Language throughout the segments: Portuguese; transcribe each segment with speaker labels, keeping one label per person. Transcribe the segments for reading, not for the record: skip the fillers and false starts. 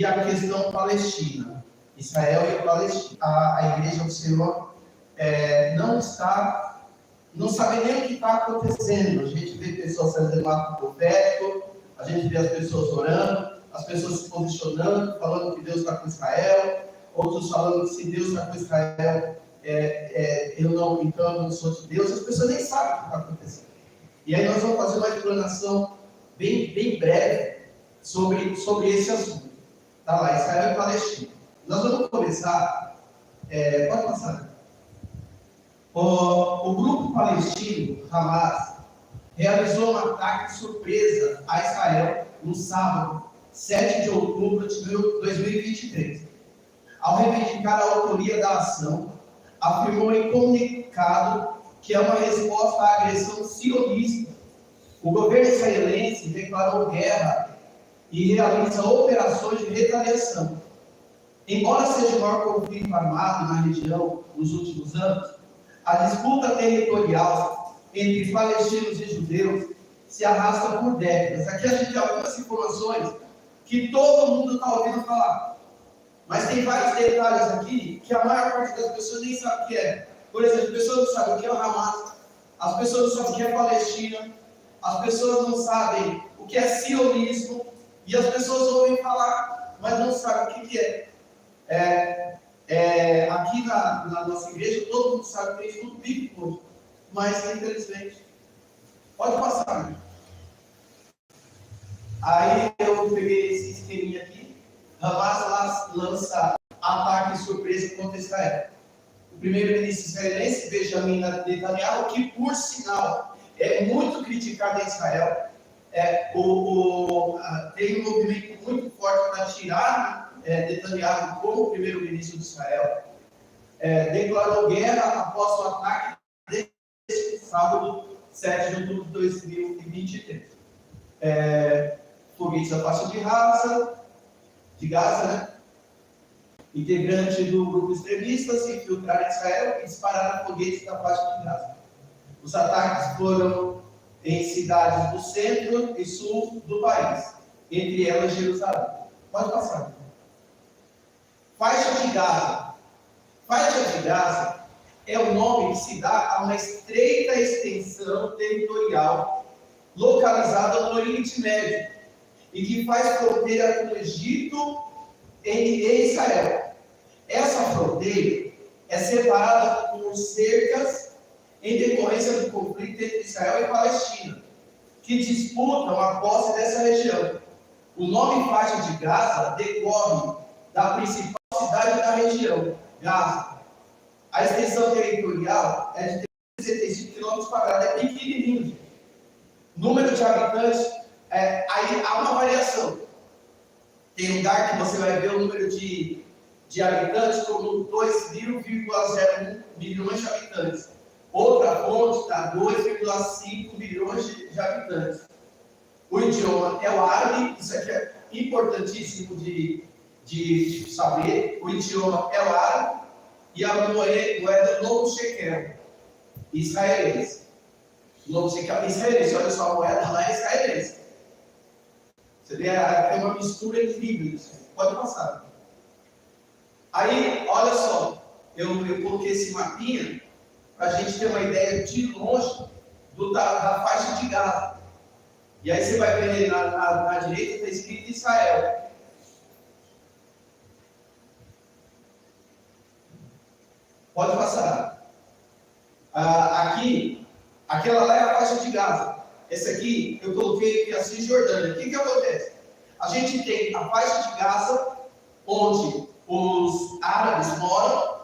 Speaker 1: a questão palestina, Israel e Palestina. A Igreja do Senhor não sabe nem o que está acontecendo. A gente vê pessoas fazendo ato profético, a gente vê as pessoas orando, as pessoas se posicionando, falando que Deus está com Israel, outros falando que se Deus está com Israel, então eu não sou de Deus. As pessoas nem sabem o que está acontecendo. E aí nós vamos fazer uma explanação bem breve sobre esse assunto. Tá lá, Israel e Palestina. Nós vamos começar, pode passar. O grupo palestino, Hamas, realizou um ataque surpresa a Israel no sábado, 7 de outubro de 2023. Ao reivindicar a autoria da ação, afirmou em comunicado que é uma resposta à agressão sionista. O governo israelense declarou guerra e realiza operações de retaliação. Embora seja o maior conflito armado na região nos últimos anos, a disputa territorial entre palestinos e judeus se arrasta por décadas. Aqui a gente tem algumas informações que todo mundo está ouvindo falar. Mas tem vários detalhes aqui que a maior parte das pessoas nem sabe o que é. Por exemplo, as pessoas não sabem o que é o Hamas, as pessoas não sabem o que é Palestina, as pessoas não sabem o que é sionismo, e as pessoas ouvem falar, mas não sabem o que é. Aqui na nossa igreja, todo mundo sabe que tem estudo bíblico, mas infelizmente. Pode passar. Aí eu peguei esse esqueminha aqui. Hamas lança ataque surpresa contra Israel. O primeiro-ministro israelense, Benjamin Netanyahu, que por sinal é muito criticado em Israel, tem um movimento muito forte para tirar Netanyahu como primeiro-ministro de Israel, declarou guerra após o ataque deste sábado, 7 de outubro de 2023. Foguetes da faixa de Gaza, né? Integrante do grupo extremista se infiltraram em Israel e dispararam foguetes da faixa de Gaza. Os ataques foram em cidades do centro e sul do país, entre elas Jerusalém. Pode passar. Faixa de Gaza. Faixa de Gaza é o nome que se dá a uma estreita extensão territorial localizada no Oriente Médio e que faz fronteira com o Egito e Israel. Essa fronteira é separada por cercas em decorrência do conflito entre Israel e Palestina, que disputam a posse dessa região. O nome faixa de Gaza decorre da principal cidade da região, Gaza. A extensão territorial é de 365 km², é pequenininho, gente. Número de habitantes, aí há uma variação. Tem lugar que você vai ver o número de habitantes como 2,01 milhões de habitantes. Outra fonte está 2,5 milhões de habitantes. O idioma é o árabe, isso aqui é importantíssimo de saber. O idioma é o árabe e a moeda novo shekel, israelense. Novo shekel israelense, olha só, a moeda lá é israelense. Você vê, tem uma mistura incrível. Pode passar. Aí, olha só, eu coloquei esse mapinha para a gente ter uma ideia de longe da faixa de Gaza. E aí você vai ver na direita, está escrito Israel. Pode passar. Aquela lá é a faixa de Gaza. Esse aqui, eu coloquei aqui a Cisjordânia. O que acontece? A gente tem a faixa de Gaza, onde os árabes moram,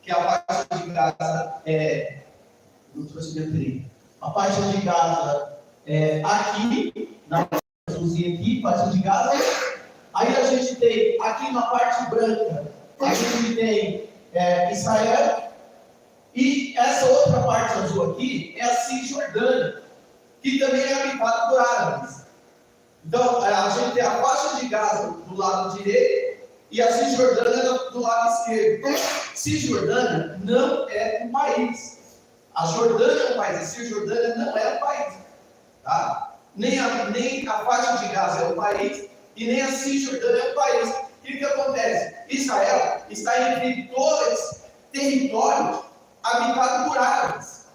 Speaker 1: que a faixa de Gaza a faixa de Gaza aqui, na azulzinha aqui, faixa de Gaza. Aí a gente tem, aqui na parte branca, a gente tem Israel, e essa outra parte azul aqui é a Cisjordânia, que também é habitada por árabes. Então, a gente tem a faixa de Gaza do lado direito e a Cisjordânia do lado esquerdo. Cisjordânia não é um país. A Jordânia é um país, a Cisjordânia não é um país. Tá? Nem a faixa de Gaza é um país e nem a Cisjordânia é um país. O está entre dois territórios habitados por árabes.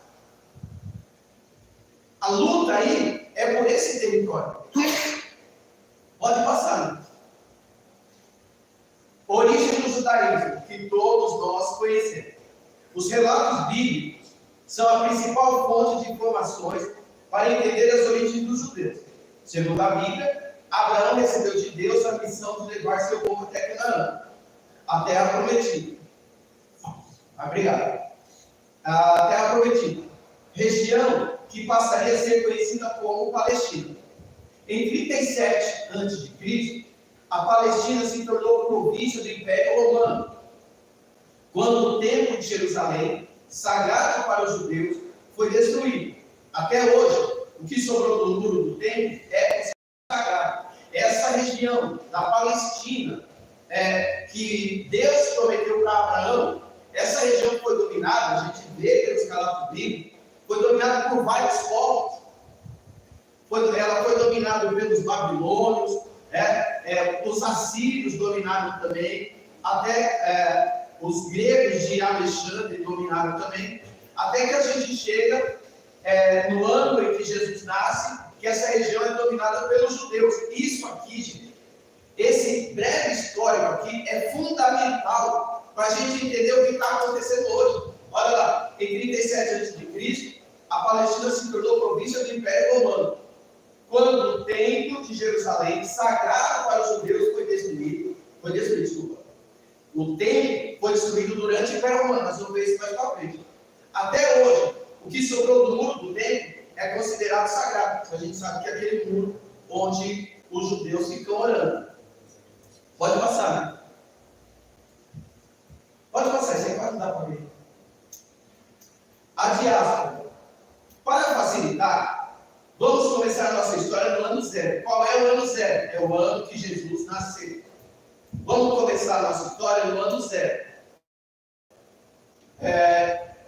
Speaker 1: A luta aí é por esse território. Pode passar. Origem do judaísmo, que todos nós conhecemos. Os relatos bíblicos são a principal fonte de informações para entender as origens dos judeus. Segundo a Bíblia, Abraão recebeu de Deus a missão de levar seu povo até Canaã, a terra prometida. Obrigado. A terra prometida, região que passaria a ser conhecida como Palestina. Em 37 a.C., a Palestina se tornou província do Império Romano, quando o Templo de Jerusalém, sagrado para os judeus, foi destruído. Até hoje, o que sobrou do muro do templo é sagrado. Essa região da Palestina, que Deus prometeu para Abraão, essa região foi dominada, a gente vê pelos relatos bíblicos, foi dominada por vários povos. Ela foi dominada pelos babilônios, os assírios dominaram também, até os gregos de Alexandre dominaram também, até que a gente chega no ano em que Jesus nasce, que essa região é dominada pelos judeus. Isso aqui, gente, esse breve histórico aqui é fundamental para a gente entender o que está acontecendo hoje. Olha lá, em 37 a.C., a Palestina se tornou província do Império Romano, quando o Templo de Jerusalém, sagrado para os judeus, foi destruído. O templo foi destruído durante o Império Romano, nós vamos ver isso mais para frente. Até hoje, o que sobrou do muro do templo é considerado sagrado. A gente sabe que é aquele muro onde os judeus ficam orando. Pode passar, né? Pode passar, isso aí pode dar para ver. A diáspora. Para facilitar, vamos começar a nossa história no ano zero. Qual é o ano zero? É o ano que Jesus nasceu. Vamos começar a nossa história no ano zero.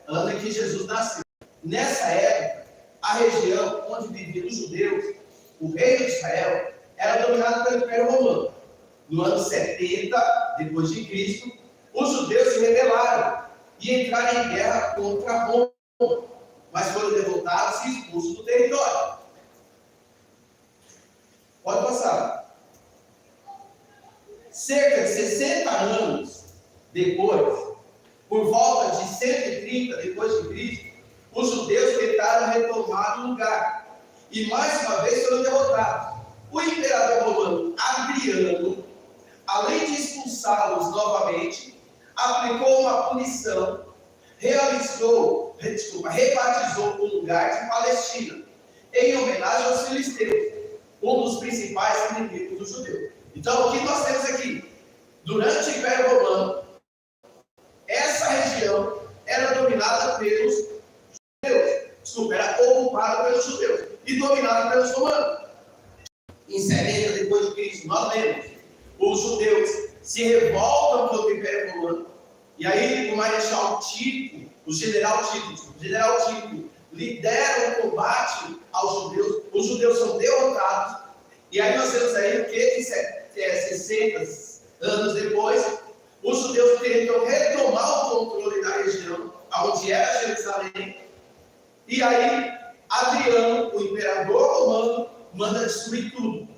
Speaker 1: Ano em que Jesus nasceu. Nessa época, a região onde viviam os judeus, o reino de Israel, era dominado pelo Império Romano. No ano 70 depois de Cristo, os judeus se rebelaram e entraram em guerra contra Roma, mas foram derrotados e expulsos do território. Pode passar. Cerca de 60 anos depois, por volta de 130 depois de Cristo, os judeus tentaram retomar o lugar e mais uma vez foram derrotados. O imperador romano Adriano, além de expulsá-los novamente, aplicou uma punição, rebatizou o lugar de Palestina, em homenagem aos filisteus, um dos principais inimigos dos judeus. Então, o que nós temos aqui? Durante o Império Romano, essa região era dominada pelos judeus, era ocupada pelos judeus e dominada pelos romanos. Em 70 depois de Cristo, nós lemos, os judeus se revoltam contra o Império Romano, e aí o Marechal Tito, o General Tito, lidera o combate aos judeus, os judeus são derrotados, e aí nós temos aí o que? 60 anos depois, os judeus tentam retomar o controle da região, onde era Jerusalém, e aí Adriano, o imperador romano, manda destruir tudo.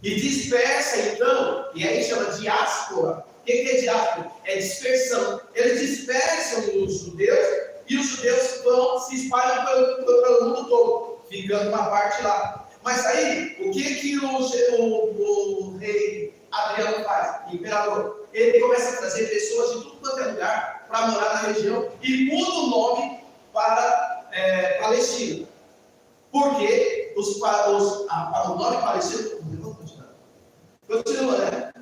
Speaker 1: E dispersa, então, e aí chama diáspora. O que é diáspora? É dispersão. Eles dispersam os judeus, e os judeus vão se espalham pelo mundo todo, ficando uma parte lá. Mas aí, o que o rei Adriano faz? O imperador. Ele começa a trazer pessoas de tudo quanto é lugar para morar na região e muda o nome para Palestina. Porque o nome Palestina... Continua, né?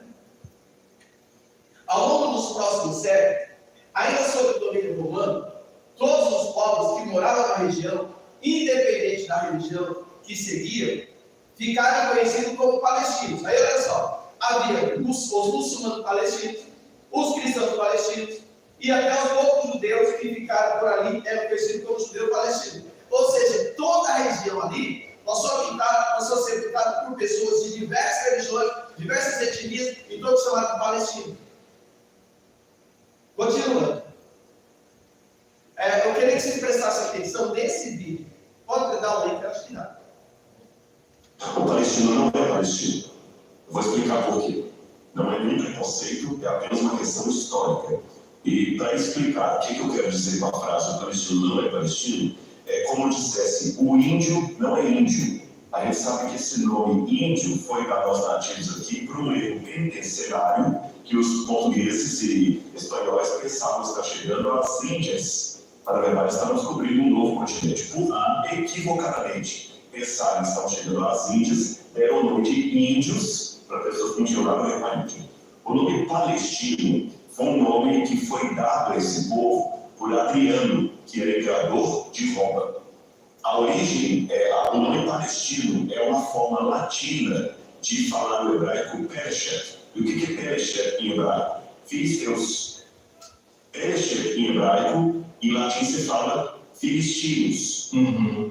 Speaker 1: Ao longo dos próximos séculos, ainda sob o domínio romano, todos os povos que moravam na região, independente da religião que seguiam, ficaram conhecidos como palestinos. Aí olha só, havia os muçulmanos palestinos, os cristãos palestinos e até os poucos judeus que ficaram por ali eram conhecidos como judeus palestinos. Ou seja, toda a região ali passou a ser habitada por pessoas de diversas religiões, diversas etnias, e todos chamados palestinos. Continuando. Eu queria que vocês prestassem atenção nesse vídeo. Pode dar o link, acho que dá.
Speaker 2: O palestino não é palestino. Eu vou explicar por quê. Não é nenhum preconceito, é apenas uma questão histórica. E para explicar o que eu quero dizer com a frase o palestino não é palestino, é como eu dissesse, o índio não é índio. A gente sabe que esse nome índio foi dado aos nativos aqui por um erro penitenciário que os portugueses e espanhóis pensavam estar chegando às Índias. Para a verdade, estavam descobrindo um novo continente. Por equivocadamente pensaram que estavam chegando às Índias, deram o nome de índios para pessoas que não tinham nada a ver com a Índia. O nome palestino foi um nome que foi dado a esse povo por Adriano, que era imperador de Roma. A origem, o nome palestino é uma forma latina de falar no hebraico Pereshet. E o que é Pereshet em hebraico? Filisteus. Pereshet em hebraico, em latim se fala filistinos,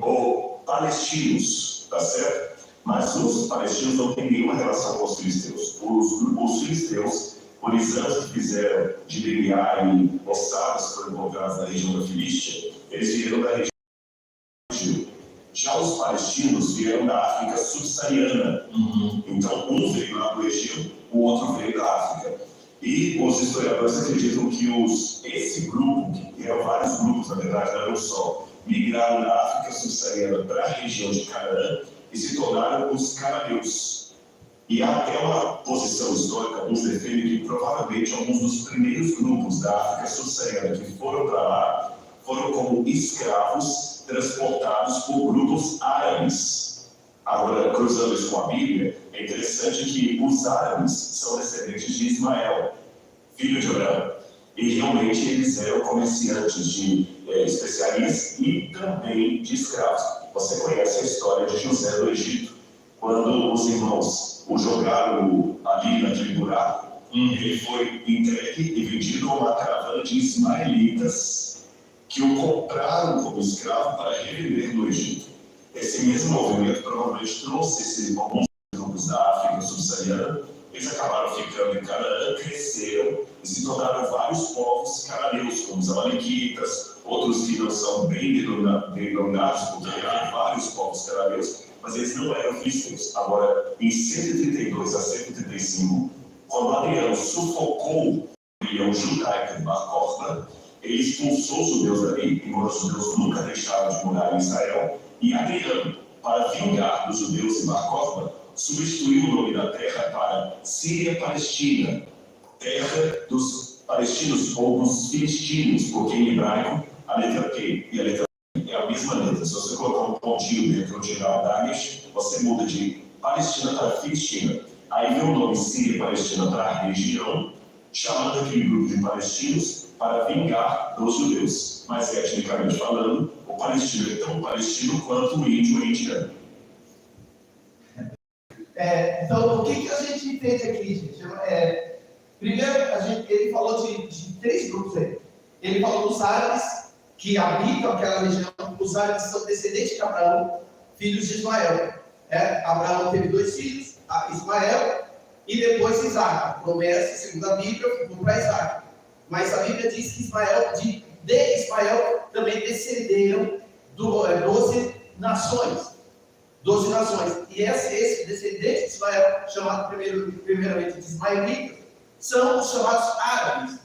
Speaker 2: ou palestinos, tá certo? Mas os palestinos não têm nenhuma relação com os filisteus. Os filisteus, por exames que fizeram de DNA e ossadas que foram encontrados na região da Filístia, eles vieram da região. Já os palestinos vieram da África subsaariana. Então, um veio lá do Egito, o outro veio da África. E os historiadores acreditam que esse grupo, que eram vários grupos, na verdade, não era um só, migraram da África subsaariana para a região de Canaã e se tornaram os cananeus. E há até uma posição histórica, alguns defendem que provavelmente alguns dos primeiros grupos da África subsaariana que foram para lá foram como escravos transportados por grupos árabes. Agora, cruzando isso com a Bíblia, é interessante que os árabes são descendentes de Ismael, filho de Abraão. E realmente eles eram comerciantes de especiarias e também de escravos. Você conhece a história de José do Egito, quando os irmãos o jogaram ali naquele buraco, ele foi entregue e vendido a uma caravana de ismaelitas que o compraram como escravo para revender no Egito. Esse mesmo movimento provavelmente trouxe alguns grupos da África subsaariana, eles acabaram ficando em Canaã, cresceram e se tornaram vários povos cananeus, como os amalequitas, outros que não são bem denominados, porque há vários povos cananeus, mas eles não eram filisteus. Agora, em 132 a 135, quando Adriano sufocou a rebelião judaica de Bar Kokhba, ele expulsou os judeus dali, embora os judeus nunca deixaram de morar em Israel, e Adriano, para vingar dos judeus em Bar Kokhba, substituiu o nome da terra para Síria-Palestina, terra dos palestinos ou dos filistinos, porque em hebraico a letra Q e a letra I é a mesma letra. Se você colocar um pontinho dentro de Daesh, você muda de Palestina para Filistina. Aí vem o nome Síria-Palestina para a região, chamando aquele grupo de palestinos para vingar dos judeus. Mas, etnicamente falando, o palestino é tão palestino quanto o índio é indiano.
Speaker 1: Então, o que a gente entende aqui, gente? Primeiro, ele falou de três grupos aí. Ele falou dos árabes que habitam aquela região. Os árabes são descendentes de Abraão, filhos de Ismael. Abraão teve 2 filhos, Ismael e depois Isaac. A promessa, segundo a Bíblia, ficou para Isaac. Mas a Bíblia diz que de Ismael também descenderam 12 nações. 12 nações. E esse descendente de Ismael, chamado primeiramente de ismaelitas, são os chamados árabes.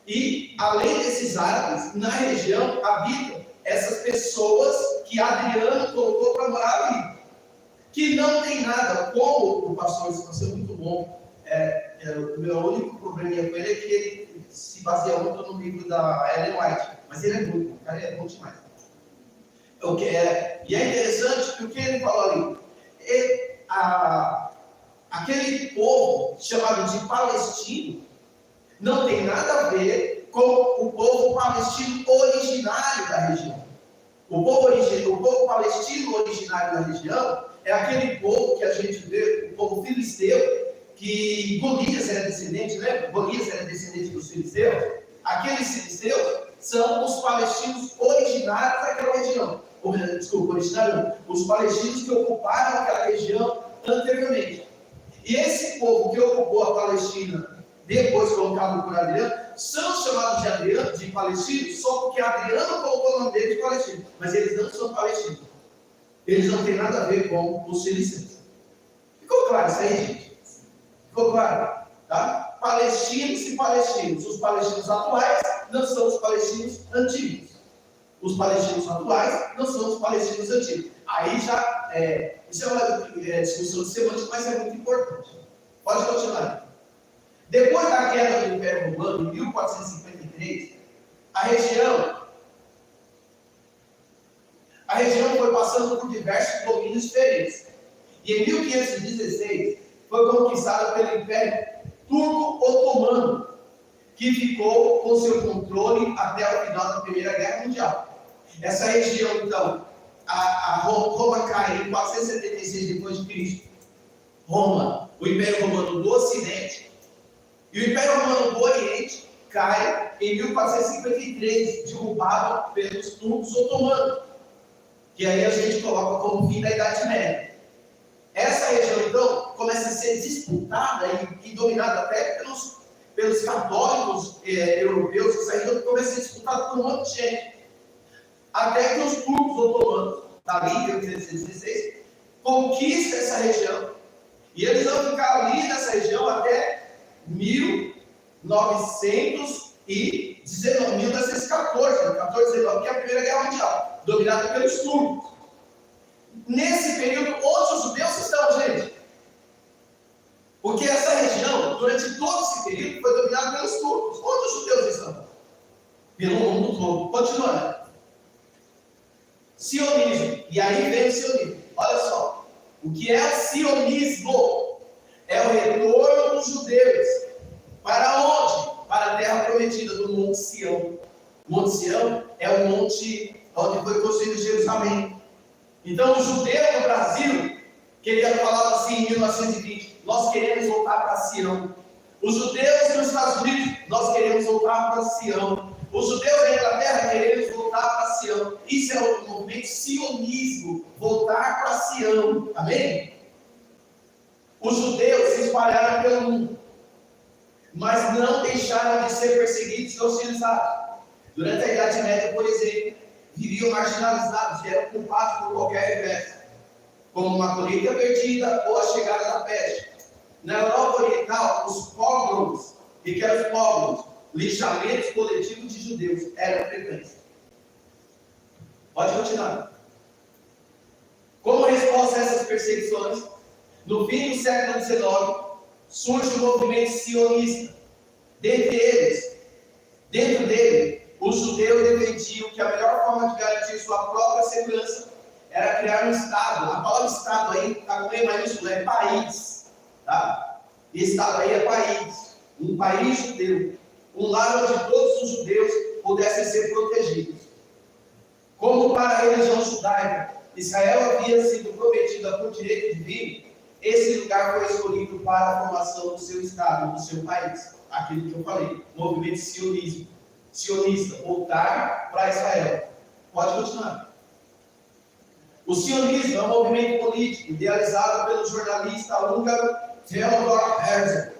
Speaker 1: E, além desses árabes, na região habitam essas pessoas que Adriano colocou para morar ali. Que não tem nada, como o pastor é muito bom. O meu único probleminha com ele é que ele se baseia muito no livro da Ellen White. Mas ele é muito bom, cara, ele é bom demais. E é interessante que o que ele falou ali, aquele povo chamado de palestino não tem nada a ver com o povo palestino originário da região. O povo palestino originário da região é aquele povo que a gente vê, o povo filisteu, que Golias era descendente, lembra? Golias era descendente dos filisteus. Aqueles filisteus são os palestinos originários daquela região. Desculpa, originários, os palestinos que ocuparam aquela região anteriormente. E esse povo que ocupou a Palestina depois colocado por Adriano, são chamados de palestinos só porque Adriano colocou o nome deles de palestino, mas eles não são palestinos. Eles não têm nada a ver com os filisteus. Ficou claro isso aí, gente? Ficou claro? Tá? Palestinos e palestinos. Os palestinos atuais não são os palestinos antigos. Os palestinos atuais não são os palestinos antigos. Aí já isso é uma discussão de semântica, mas é muito importante. Pode continuar. Depois da queda do Império Romano, em 1453, a região foi passando por diversos domínios diferentes. E em 1516 foi conquistada pelo Império Turco-Otomano, que ficou com seu controle até o final da Primeira Guerra Mundial. Essa região, então, a Roma cai em 476 d.C. Roma, o Império Romano do Ocidente, e o Império Romano do Oriente cai em 1453, derrubado pelos turcos otomanos, que aí a gente coloca como fim da Idade Média. Essa região, então, começa a ser disputada e dominada até pelos católicos europeus, isso aí começa a ser disputado por um monte de gente. Até que os turcos otomanos, dali em 1816, conquistam essa região. E eles vão ficar ali nessa região até 1914, 1914, que é a Primeira Guerra Mundial, dominada pelos turcos. Nesse período, onde os judeus estão, gente? Porque essa região, durante todo esse período, foi dominada pelos turcos. Onde os judeus estão? Pelo mundo todo. Continuando. Sionismo. E aí vem o sionismo. Olha só. O que é o sionismo? É o retorno dos judeus. Para onde? Para a terra prometida do Monte Sião. O Monte Sião é o monte onde foi construído Jerusalém. Então, o judeu no Brasil, que ele falava assim em 1920, nós queremos voltar para Sião. Os judeus nos Estados Unidos, nós queremos voltar para Sião. Os judeus da Inglaterra queremos voltar para Sião. Isso é o movimento sionismo, voltar para Sião. Amém? Os judeus se espalharam pelo mundo, mas não deixaram de ser perseguidos e hostilizados. Durante a Idade Média, por exemplo, viviam marginalizados e eram culpados por qualquer revés, como uma colheita perdida ou a chegada da peste. Na Europa Oriental, os pogroms, que eram os pogroms, lixamentos coletivos de judeus, eram frequentes. Pode continuar. Como resposta a essas perseguições, no fim do século XIX, surge o movimento sionista. Dentro dele, os judeus defendiam que a melhor forma de garantir sua própria segurança era criar um Estado. A palavra Estado aí está com E maiúsculo, é país. Tá? E Estado aí é país. Um país judeu. Um lar onde todos os judeus pudessem ser protegidos. Como para a religião judaica, Israel havia sido prometida por direito divino, esse lugar foi escolhido para a formação do seu Estado, do seu país. Aquilo que eu falei, movimento sionista, voltar para Israel. Pode continuar. O sionismo é um movimento político idealizado pelo jornalista húngaro Theodor Herzl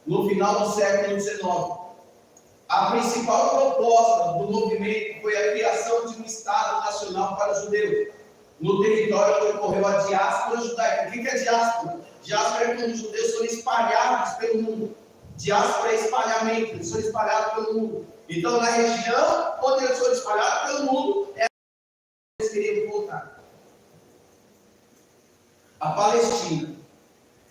Speaker 1: no final do século XIX. A principal proposta do movimento foi a criação de um Estado nacional para os judeus, no território onde ocorreu a diáspora judaica. O que é diáspora? Diáspora é quando os judeus foram espalhados pelo mundo. Diáspora é espalhamento, eles foram espalhados pelo mundo. Então, na região onde eles foram espalhados pelo mundo, eles queriam voltar. A Palestina.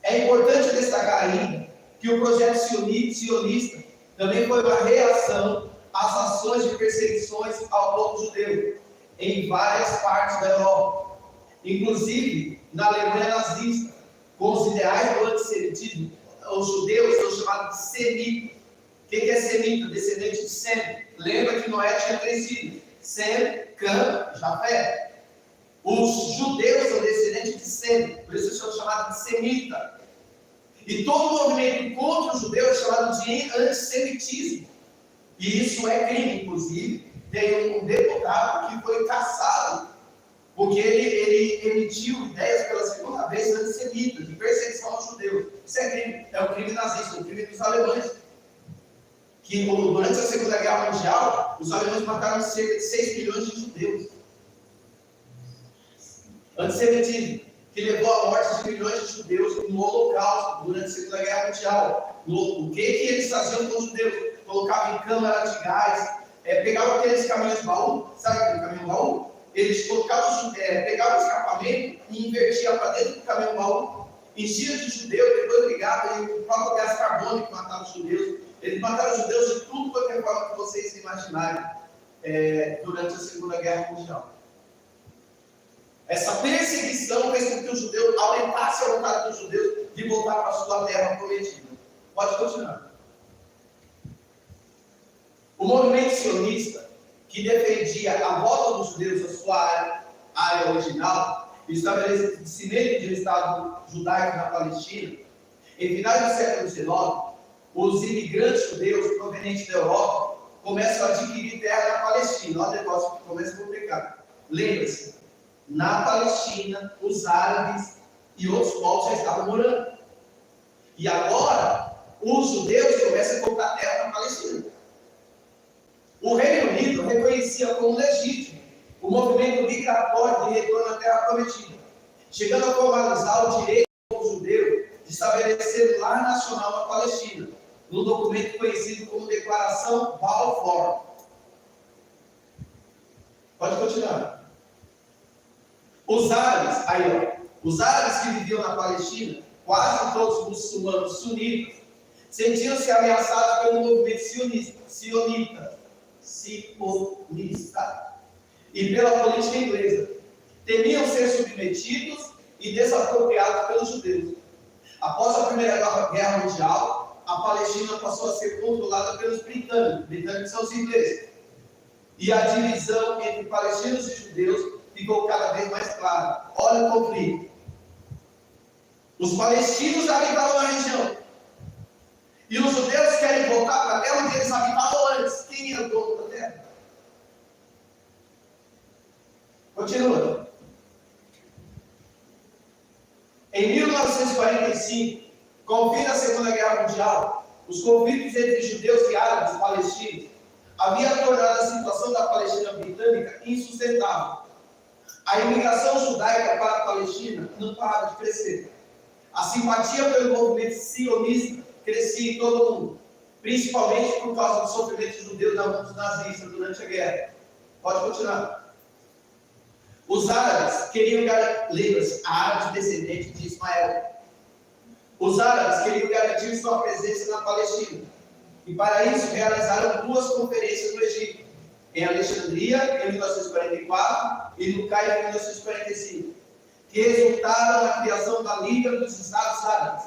Speaker 1: É importante destacar ainda que o projeto sionista também foi uma reação às ações de perseguições ao povo judeu em várias partes da Europa, inclusive na Alemanha nazista, com os ideais do antissemitismo. Os judeus são chamados de semitas. O que é semita? Descendente de Sem. Lembra que Noé tinha 3 filhos: Sem, Cã, Jafé. Os judeus são descendentes de Sem, por isso são chamados de semita. E todo movimento contra os judeus é chamado de antissemitismo. E isso é crime, inclusive. Tem um deputado que foi caçado porque ele emitiu ideias pela segunda vez antissemitas, de perseguição aos judeus. Isso é crime. É um crime nazista, um crime dos alemães. que durante a Segunda Guerra Mundial, os alemães mataram cerca de 6 milhões de judeus. Antissemitismo, que levou à morte de milhões de judeus no Holocausto, durante a Segunda Guerra Mundial. O que eles faziam com os judeus? Colocavam em câmara de gás, pegavam aqueles caminhões baú, sabe aquele caminhão baú? Eles colocavam, pegavam o escapamento e invertiam para dentro do caminhão baú, enchiam de judeus, depois ligavam e o próprio gás carbônico que matava os judeus. Eles mataram os judeus de tudo quanto é forma que vocês imaginarem durante a Segunda Guerra Mundial. Essa perseguição fez com que os judeus aumentassem a vontade dos judeus de voltar para a sua terra prometida. Pode continuar. O movimento sionista, que defendia a volta dos judeus à sua área original, e estabelecimento de um Estado judaico na Palestina, em finais do século XIX, os imigrantes judeus provenientes da Europa começam a adquirir terra na Palestina. Olha o negócio que começa a complicar. Lembre-se, na Palestina, os árabes e outros povos já estavam morando. E agora, os judeus começam a comprar terra na Palestina. O Reino Unido reconhecia como legítimo o movimento migratório de retorno à terra prometida, chegando a formalizar o direito do povo judeu de estabelecer um lar nacional na Palestina, no documento conhecido como Declaração Balfour. Pode continuar. Os árabes que viviam na Palestina, quase todos muçulmanos sunitas, sentiam-se ameaçados pelo movimento sionista e pela política inglesa. Temiam ser submetidos e desapropriados pelos judeus. Após a Primeira Guerra Mundial, a Palestina passou a ser controlada pelos britânicos. Britânicos são os ingleses. E a divisão entre palestinos e judeus ficou cada vez mais clara. Olha o conflito. Os palestinos habitavam na região. E os judeus querem voltar para a terra onde eles habitavam antes. Quem era o dono da terra? Continua. Em 1945, com o fim da Segunda Guerra Mundial, os conflitos entre judeus e árabes palestinos haviam tornado a situação da Palestina britânica insustentável. A imigração judaica para a Palestina não parava de crescer. A simpatia pelo movimento sionista crescia em todo o mundo, principalmente por causa do sofrimento judeu da mão dos nazistas durante a guerra. Pode continuar. Os árabes queriam garantir, árabes descendentes de Ismael. Os árabes queriam garantir sua presença na Palestina. E para isso realizaram 2 conferências no Egito, em Alexandria, em 1944, e no Cairo, em 1945, que resultaram na criação da Liga dos Estados Árabes,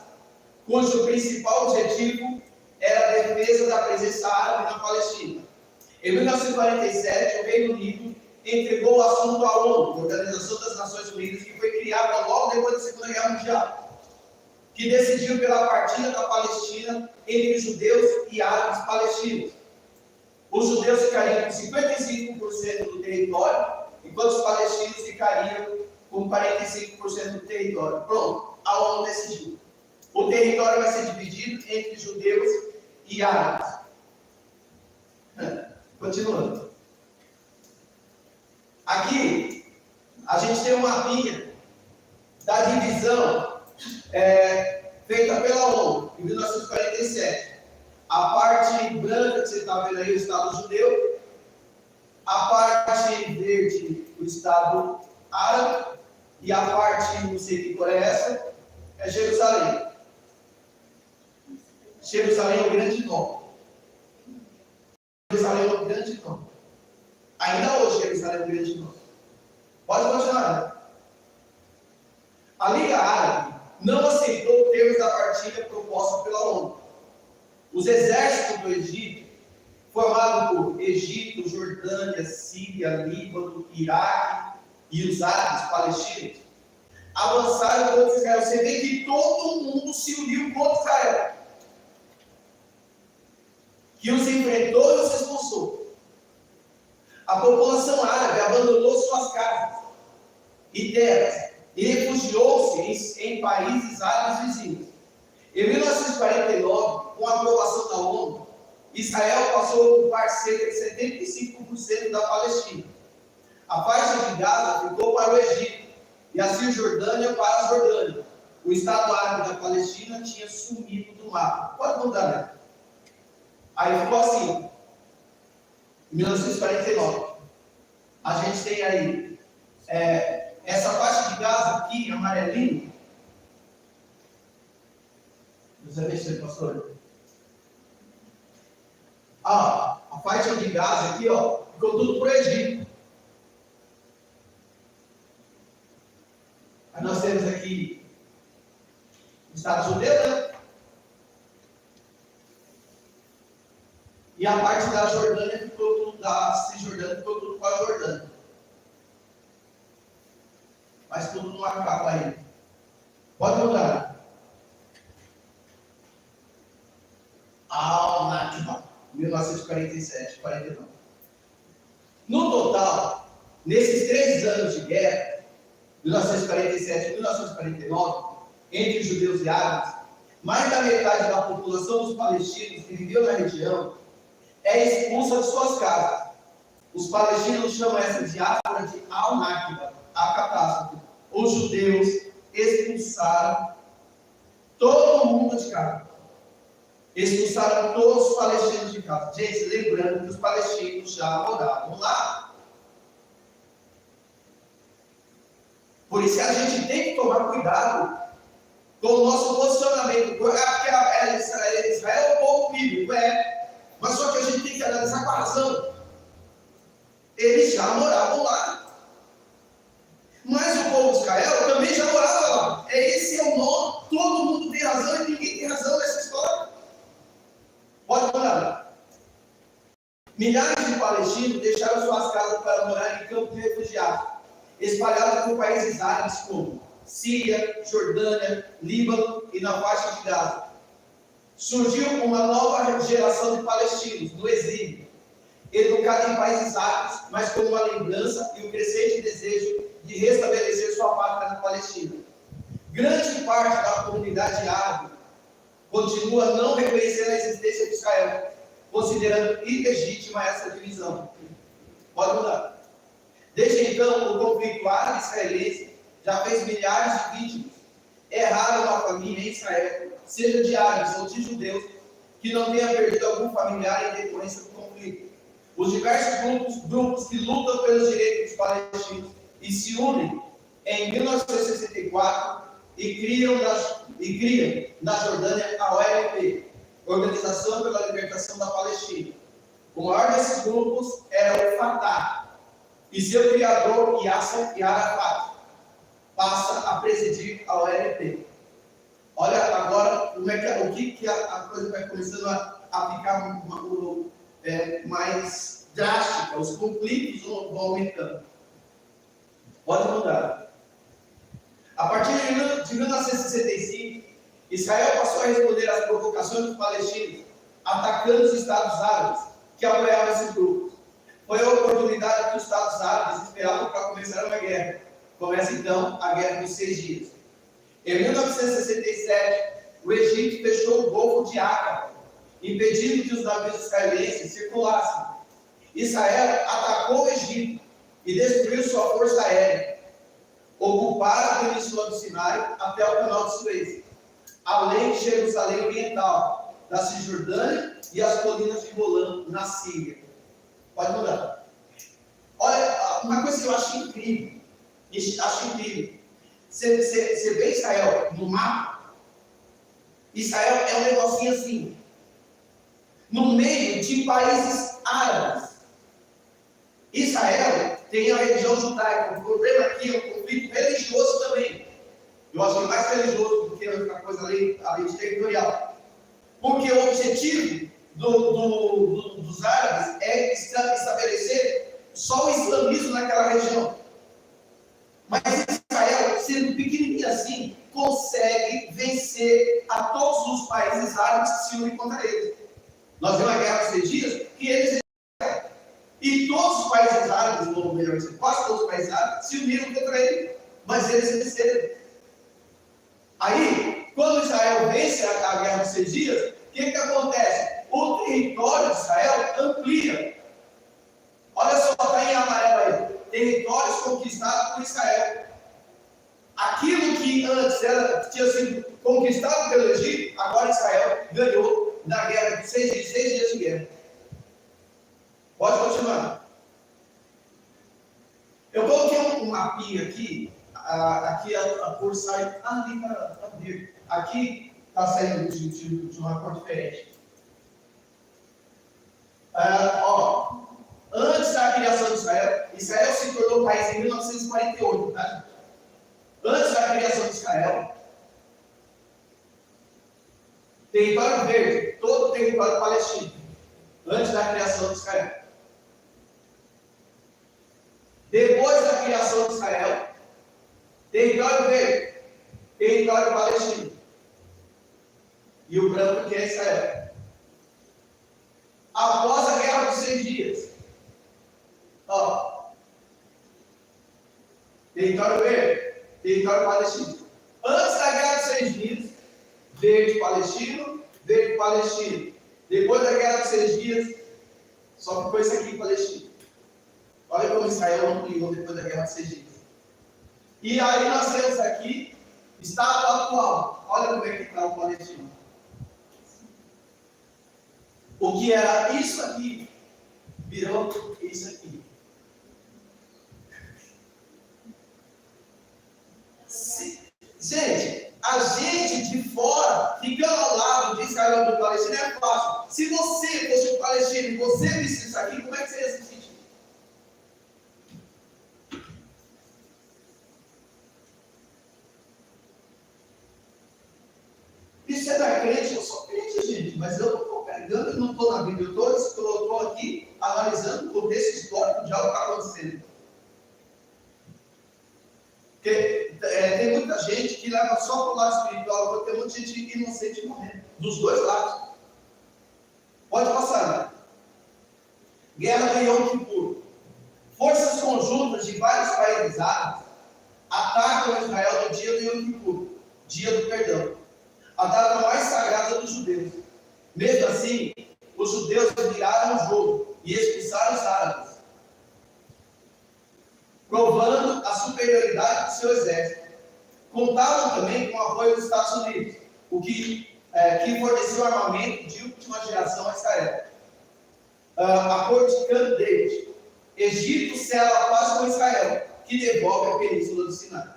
Speaker 1: cujo principal objetivo era a defesa da presença árabe na Palestina. Em 1947, o Reino Unido entregou o assunto à ONU, a Organização das Nações Unidas, que foi criada logo depois da Segunda Guerra Mundial, que decidiu pela partilha da Palestina entre judeus e árabes palestinos. Os judeus ficariam com 55% do território, enquanto os palestinos ficariam com 45% do território. Pronto, a ONU decidiu. O território vai ser dividido entre judeus e árabes. Continuando. Aqui, a gente tem um mapinha da divisão feita pela ONU, em 1947. A parte branca que você está vendo aí, o Estado judeu. A parte verde, o Estado árabe. E a parte, não sei que cor é essa, é Jerusalém. Jerusalém é o grande nome. Jerusalém é o grande nome. Ainda hoje, Jerusalém é o grande nome. Pode continuar. A Liga Árabe não aceitou termos da partilha proposta pela ONU. Os exércitos do Egito, formados por Egito, Jordânia, Síria, Líbano, Iraque e os árabes palestinos, avançaram contra Israel. Você vê que todo mundo se uniu contra Israel, que os enfrentou e os expulsou. A população árabe abandonou suas casas e terras e refugiou-se em países árabes vizinhos. Em 1949, com a aprovação da ONU, Israel passou a ocupar cerca de 75% da Palestina. A faixa de Gaza ficou para o Egito, e a Cisjordânia para a Jordânia. O Estado Árabe da Palestina tinha sumido do mapa. Pode mudar, né? Aí ficou assim, em 1949. A gente tem aí essa faixa de Gaza aqui, amarelinho. Você mexer, pastor? A faixa de Gaza aqui, ó, ficou tudo para o Egito. Aí nós temos aqui o Estado judeu, né? E a parte da Jordânia ficou tudo, da Cisjordânia ficou tudo com a Jordânia. Mas tudo numa capa aí. Pode mudar. Al-Nakba, 1947, 49. No total, nesses 3 anos de guerra, 1947 e 1949, entre judeus e árabes, mais da metade da população dos palestinos que viveu na região é expulsa de suas casas. Os palestinos chamam essa diáspora de Al-Nakba, a catástrofe. Os judeus expulsaram todo mundo de casa. Expulsaram todos os palestinos de casa. Gente, lembrando que os palestinos já moravam lá. Por isso que a gente tem que tomar cuidado com o nosso posicionamento. Porque Israel é um povo bíblico, mas só que a gente tem que analisar com a razão. Eles já moravam lá. Mas o povo de Israel também já morava lá. Esse é o nome. Todo mundo tem razão e ninguém tem razão nessa história. Pode morar. Milhares de palestinos deixaram suas casas para morar em campos de refugiados, espalhados por países árabes como Síria, Jordânia, Líbano e na faixa de Gaza. Surgiu uma nova geração de palestinos no exílio, educada em países árabes, mas com uma lembrança e um crescente desejo de restabelecer sua pátria na Palestina. Grande parte da comunidade árabe continua não reconhecendo a existência de Israel, considerando ilegítima essa divisão. Pode mudar. Desde então, o conflito árabe-israelense já fez milhares de vítimas. É raro uma família em Israel, seja de árabes ou de judeus, que não tenha perdido algum familiar em decorrência do conflito. Os diversos grupos que lutam pelos direitos dos palestinos e se unem em 1964 e criam na Jordânia a OLP, Organização pela Libertação da Palestina. O maior desses grupos era o Fatah, e seu criador, Yasser Arafat, passa a presidir a OLP. Olha agora como o que a coisa vai começando a ficar mais drástica, os conflitos vão aumentando. Pode mudar. A partir de 1965, Israel passou a responder às provocações dos palestinos, atacando os Estados Árabes que apoiavam esses grupos. Foi a oportunidade que os Estados Árabes esperavam para começar uma guerra. Começa então a Guerra dos 6 Dias. Em 1967, o Egito fechou o Golfo de Aqaba, impedindo que os navios israelenses circulassem. Israel atacou o Egito e destruiu sua força aérea. Ocuparam a Península do Sinai até o Canal de Suez, além de Jerusalém Oriental, da Cisjordânia e as colinas de Golã, na Síria. Pode mudar. Olha, uma coisa que eu acho incrível. Você vê Israel no mapa? Israel é um negocinho assim, no meio de países árabes. Israel tem a religião judaica. O problema aqui é um conflito religioso também. Eu acho que é mais religioso do que a coisa além de territorial. Porque o objetivo dos árabes é estabelecer só o islamismo naquela região. Mas Israel, sendo pequenininho assim, consegue vencer a todos os países árabes que se unem contra eles. Nós vimos a Guerra dos 6 Dias, que eles e todos os países árabes, ou melhor dizendo, quase todos os países árabes, se uniram contra ele, mas eles venceram. Aí, quando Israel vence a Guerra dos 6 Dias, o que acontece? O território de Israel amplia. Olha só, está em amarelo aí. Territórios conquistados por Israel. Aquilo que antes tinha sido conquistado pelo Egito, agora Israel ganhou na guerra de 6 dias de guerra. Pode continuar. Eu coloquei um mapinha aqui. Aqui a cor sai ali para ver. Aqui está saindo de uma cor diferente. Antes da criação de Israel, Israel se tornou país em 1948, tá? Antes da criação de Israel, território verde, todo o território palestino, antes da criação de Israel. Depois da criação de Israel, território verde, território palestino. E o branco que é Israel. Após a guerra dos 6 dias, território verde, território palestino. Antes da guerra dos 6 dias, verde palestino, verde palestino. Depois da guerra dos 6 dias, só ficou isso aqui palestino. Olha como Israel ampliou depois da guerra dos 6 dias. E aí nós temos aqui, estado atual. Olha como é que está o palestino. O que era isso aqui, virou isso aqui. Gente, a gente de fora, ficando ao lado de Israel e do Palestina, é fácil. Se você fosse um palestino e você visse isso aqui, como é que você ia se sentir? Isso é da crente, eu sou crente, gente, mas eu não estou pregando, eu não estou na Bíblia, eu estou aqui analisando o contexto histórico de algo que está acontecendo. Porque tem muita gente que leva só para o lado espiritual, tem muita gente inocente morrendo, dos dois lados. Pode passar, né? Guerra de Yom Kippur. Forças conjuntas de vários países árabes atacam Israel no dia de Yom Kippur, dia do perdão, a data mais sagrada dos judeus. Mesmo assim, os judeus viraram o jogo e expulsaram os árabes, provando a superioridade do seu exército. Contavam também com o apoio dos Estados Unidos, que forneceu armamento de última geração a Israel. Acordo de Camp David. Egito sela a paz com Israel, que devolve a península do Sinai.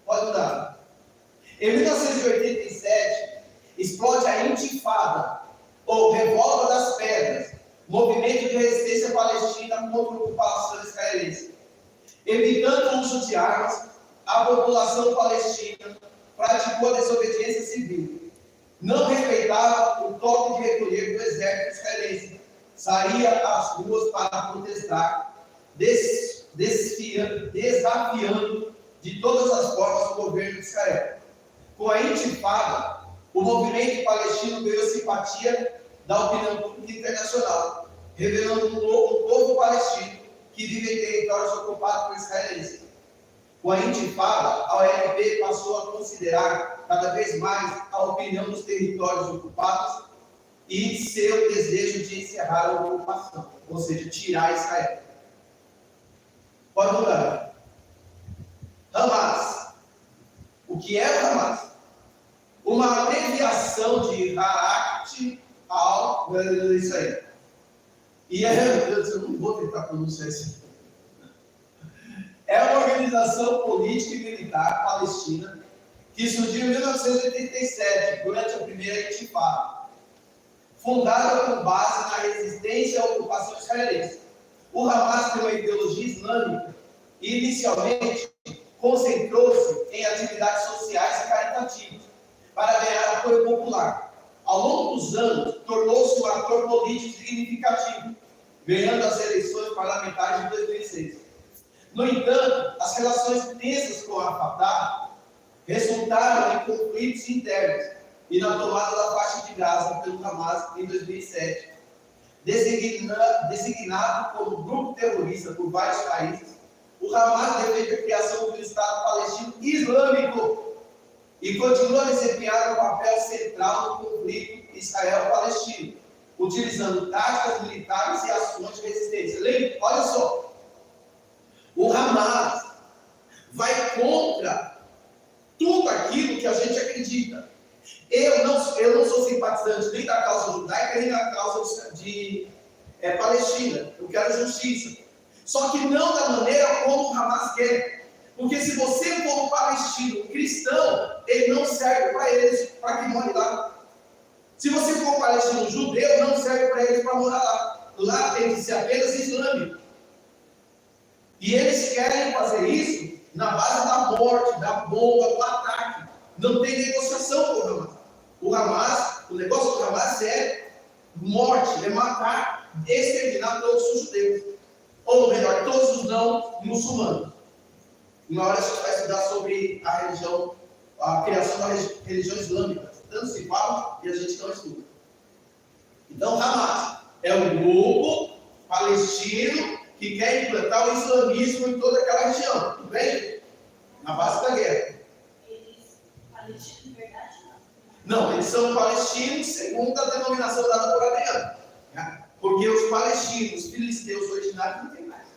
Speaker 1: Pode mudar. Em 1987, explode a Intifada, ou Revolta das Pedras, movimento de resistência palestina contra a ocupação israelense. Evitando o uso de armas, a população palestina praticou a desobediência civil. Não respeitava o toque de recolher do exército israelense. Saía às ruas para protestar, desafiando de todas as formas o governo de Israel. Com a Intifada, o movimento palestino ganhou simpatia da opinião pública internacional, revelando um povo palestino que vive em territórios ocupados por israelenses. Com a Intifada, a OLP passou a considerar cada vez mais a opinião dos territórios ocupados e seu desejo de encerrar a ocupação, ou seja, tirar Israel. Pode mudar. Hamas. O que é o Hamas? Uma abreviação de Ha'at al, isso aí. E eu não vou tentar pronunciar isso. É uma organização política e militar palestina que surgiu em 1987, durante a primeira Intifada, fundada com base na resistência à ocupação israelense. O Hamas tem uma ideologia islâmica e, inicialmente, concentrou-se em atividades sociais e caritativas para ganhar apoio popular. Ao longo dos anos, tornou-se um ator político significativo, ganhando as eleições parlamentares de 2006. No entanto, as relações tensas com a Fatah resultaram em conflitos internos e na tomada da faixa de Gaza pelo Hamas em 2007. Designado como grupo terrorista por vários países, o Hamas defende a criação do Estado palestino islâmico e continua a desempenhar um papel central no conflito Israel-Palestino. O utilizando táticas militares e ações de resistência. Lembra? Olha só, o Hamas vai contra tudo aquilo que a gente acredita. Eu não sou simpatizante nem da causa judaica, nem da causa de Palestina. Eu quero justiça. Só que não da maneira como o Hamas quer. Porque se você for um palestino cristão, ele não serve para eles, para que more lá. Se você for um palestino judeu, não serve para eles para morar lá. Lá tem que ser apenas islâmico. E eles querem fazer isso na base da morte, da bomba, do ataque. Não tem negociação com o Hamas. O negócio do Hamas é morte, é matar, exterminar todos os judeus. Ou melhor, todos os não muçulmanos. Uma hora a gente vai estudar sobre a religião, a criação da religião islâmica. Tanto se fala e a gente não estuda. Então, Hamas é um grupo palestino que quer implantar o islamismo em toda aquela região. Tudo bem? Na base da guerra.
Speaker 3: Eles, palestinos de verdade,
Speaker 1: Não, eles são palestinos segundo a denominação dada por Adriano. Né? Porque os palestinos, filisteus originários, não tem mais.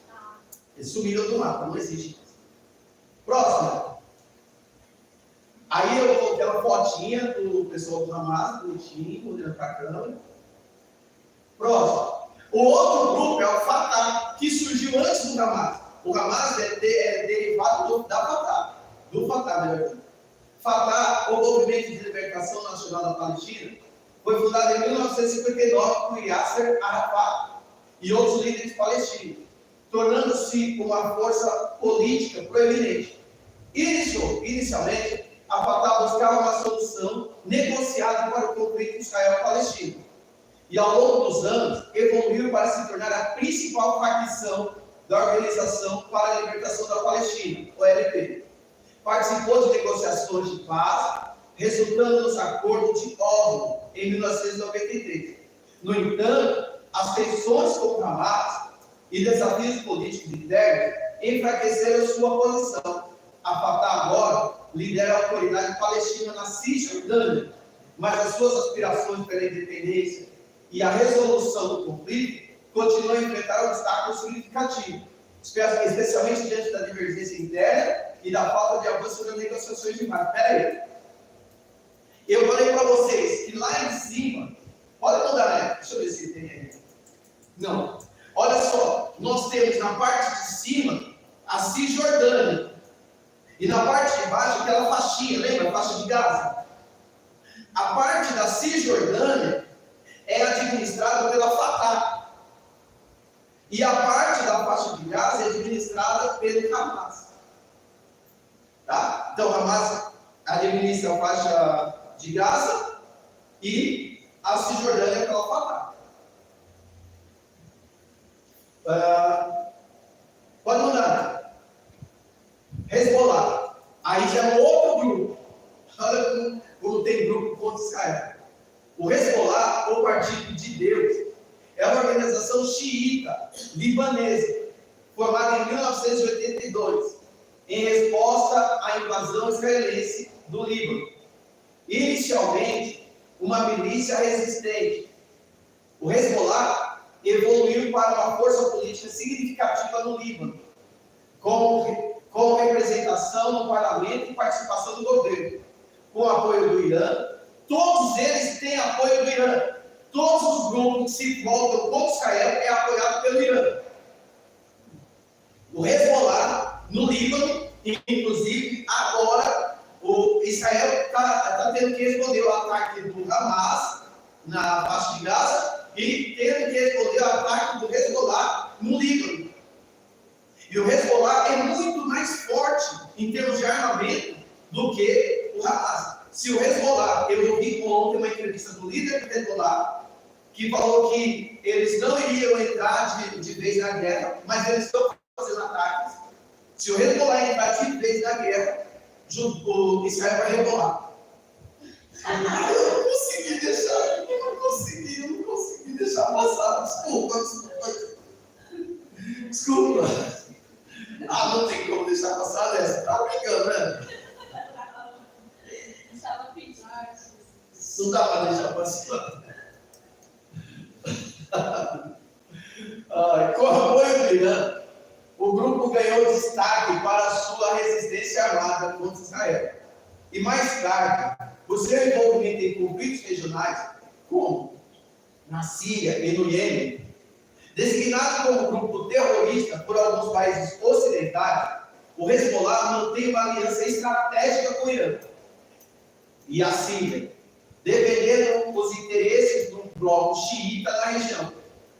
Speaker 1: Eles sumiram do mapa, não existe mais. Próximo. Aí eu coloquei uma fotinha do pessoal do Hamas, bonitinho, olhando para a câmera. Próximo. O outro grupo é o Fatah, que surgiu antes do Hamas. O Hamas é derivado da Fatah. Do Fatah, na verdade. Fatah, o Movimento de Libertação Nacional da Palestina, foi fundado em 1959 por Yasser Arafat e outros líderes palestinos, tornando-se uma força política proeminente. Inicialmente, a Fatah buscava uma solução negociada para o conflito israelo-palestino. E ao longo dos anos, evoluiu para se tornar a principal facção da Organização para a Libertação da Palestina, OLP. Participou de negociações de paz, resultando nos acordos de Oslo, em 1993. No entanto, as tensões com o Hamas e desafios políticos internos enfraqueceram sua posição. A Fatah agora lidera a autoridade palestina na Cisjordânia, mas as suas aspirações pela independência e a resolução do conflito continuam a enfrentar obstáculos significativos, especialmente diante da divergência interna e da falta de avanço nas negociações de paz. Peraí, eu falei para vocês que lá em cima, pode mudar, né? Deixa eu ver se tem aí. Não. Olha só, nós temos na parte de cima a Cisjordânia. E na parte de baixo aquela faixinha, lembra? A faixa de Gaza. A parte da Cisjordânia é administrada pela Fatah. E a parte da faixa de Gaza é administrada pelo Hamas. Tá? Então, Hamas administra a faixa de Gaza e a Cisjordânia pela Fatah. Pode mudar. Hezbollah. Aí já é um outro grupo. Olha como tem grupo contra Israel. O Hezbollah, ou Partido de Deus, é uma organização xiita libanesa, formada em 1982, em resposta à invasão israelense do Líbano. Inicialmente, uma milícia resistente. O Hezbollah evoluiu para uma força política significativa no Líbano, com representação no parlamento e participação do governo, com apoio do Irã. Todos eles têm apoio do Irã. Todos os grupos que se voltam contra Israel é apoiado pelo Irã. O Hezbollah, no Líbano, inclusive, agora, o Israel está tendo que responder ao ataque do Hamas na faixa de Gaza e tendo que responder ao ataque do Hezbollah no Líbano. E o Hezbollah é muito mais forte em termos de armamento do que o Hamas. Se o Hezbollah, eu ouvi ontem uma entrevista do líder do Hezbollah, que falou que eles não iriam entrar de vez na guerra, mas eles estão fazendo ataques. Se o Hezbollah entrar de vez na guerra, o Israel vai rebolar. Eu não consegui deixar passar. Desculpa. Não tem como deixar passar dessa. Tá brincando, né? Não dá para deixar passar. Com o apoio do Irã, o grupo ganhou destaque para a sua resistência armada contra Israel. E mais tarde, o seu envolvimento em conflitos regionais, como na Síria e no Iêmen, designado como grupo terrorista por alguns países ocidentais, o Hezbollah mantém uma aliança estratégica com o Irã e a Síria, defendendo os interesses do bloco xiita na região.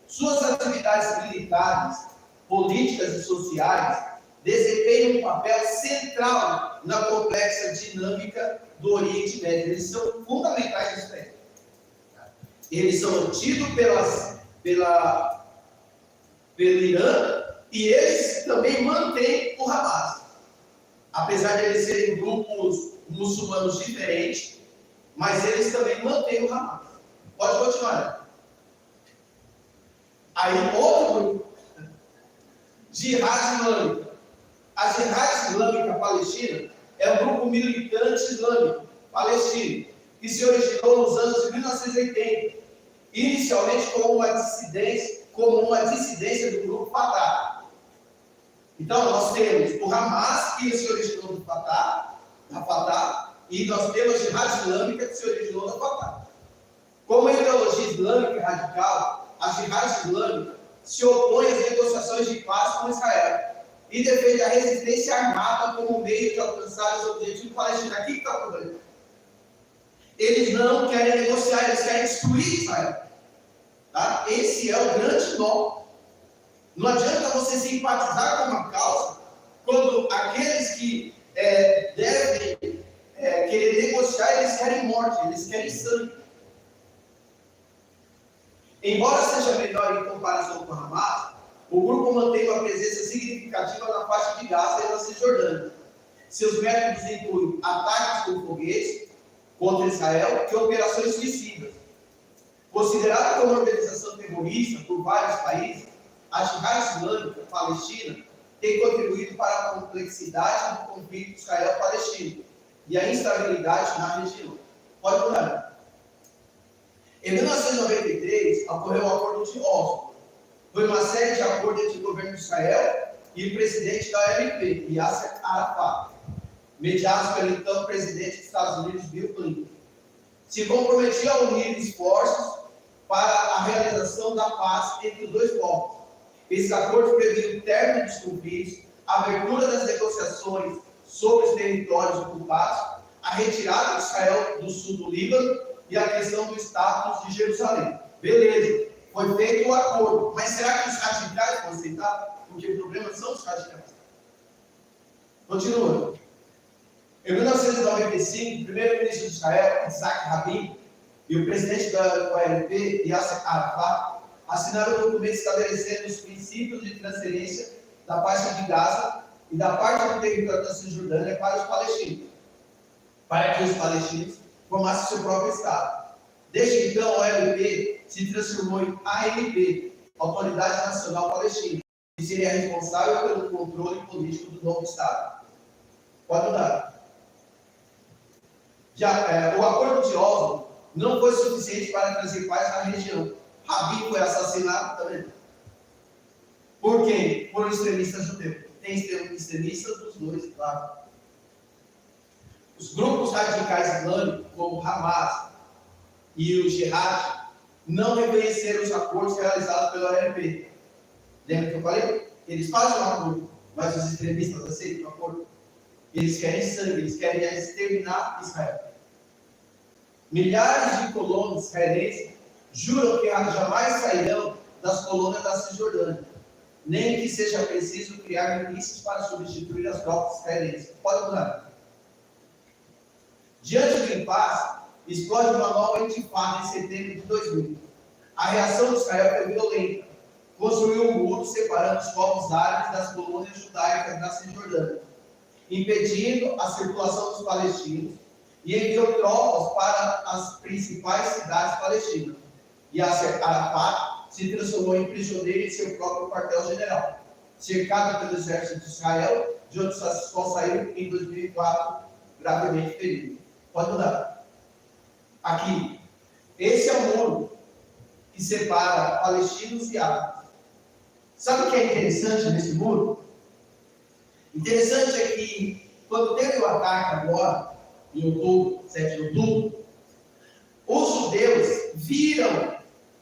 Speaker 1: Suas atividades militares, políticas e sociais desempenham um papel central na complexa dinâmica do Oriente Médio. Eles são fundamentais nisso aí. Eles são mantidos pelo Irã e eles também mantêm o Hamas. Apesar de eles serem grupos muçulmanos diferentes, mas eles também mantêm o Hamas. Pode continuar. Aí, outro grupo, Jihad Islâmica. A Jihad Islâmica Palestina é um grupo militante islâmico palestino que se originou nos anos de 1980, inicialmente como uma dissidência do grupo Fatah. Então, nós temos o Hamas, que se originou do Fatah, da Fatah, e nós temos a Jihad Islâmica, que se originou da Fatah. Como ideologia islâmica radical, a Jihad Islâmica se opõe às negociações de paz com Israel e defende a resistência armada como meio de alcançar os objetivos palestinos. Aqui que está o problema. Eles não querem negociar, eles querem destruir Israel. Tá? Esse é o grande nó. Não adianta você simpatizar com uma causa quando aqueles que devem querer negociar, eles querem morte, eles querem sangue. Embora seja menor em comparação com o Hamas, o grupo mantém uma presença significativa na faixa de Gaza e na Cisjordânia. Seus métodos incluem ataques com foguetes contra Israel e operações suicidas. Considerada como organização terrorista por vários países, a Jihad Islâmica Palestina tem contribuído para a complexidade do conflito israelo-palestino e a instabilidade na região. Pode mudar. Em 1993, ocorreu o Acordo de Oslo. Foi uma série de acordos entre o governo de Israel e o presidente da OLP, Yasser Arafat, mediados pelo então presidente dos Estados Unidos, Bill Clinton. Se comprometia a unir esforços para a realização da paz entre os dois povos. Esse acordo previa o término dos conflitos, a abertura das negociações sobre os territórios ocupados, a retirada de Israel do sul do Líbano e a questão do status de Jerusalém. Beleza, foi feito o acordo, mas será que os radicais vão aceitar? Porque o problema são os radicais. Continua. Em 1995, o primeiro-ministro de Israel, Isaac Rabin, e o presidente da OLP, Yasser Arafat, assinaram um documento estabelecendo os princípios de transferência da faixa de Gaza e da parte do território da Cisjordânia para os palestinos, para que os palestinos formassem seu próprio Estado. Desde então, a OLP se transformou em ANP, Autoridade Nacional Palestina, que seria responsável pelo controle político do novo Estado. Pode mudar. O Acordo de Oslo não foi suficiente para trazer paz na região. Rabin foi assassinado também. Por quem? Por um extremista judeu. Tem extremistas dos dois lados. Os grupos radicais islâmicos, como o Hamas e o Jihad, não reconheceram os acordos realizados pela OLP. Lembra que eu falei? Eles fazem um acordo, mas os extremistas aceitam o acordo. Eles querem sangue, eles querem exterminar Israel. Milhares de colonos israelenses juram que jamais sairão das colônias da Cisjordânia, nem que seja preciso criar milícias para substituir as tropas israelenses. Pode mudar. Diante do impasse, explode uma nova intifada em setembro de 2000. A reação de Israel foi violenta. Construiu um muro separando os povos árabes das colônias judaicas da Cisjordânia, impedindo a circulação dos palestinos, e enviou tropas para as principais cidades palestinas. Yasser Arafat se transformou em prisioneiro em seu próprio quartel-general, cercado pelo exército de Israel, de onde só saiu em 2004, gravemente ferido. Pode mudar. Aqui. Esse é o muro que separa palestinos e árabes. Sabe o que é interessante nesse muro? Interessante é que, quando teve o ataque agora, em outubro, 7 de outubro, os judeus viram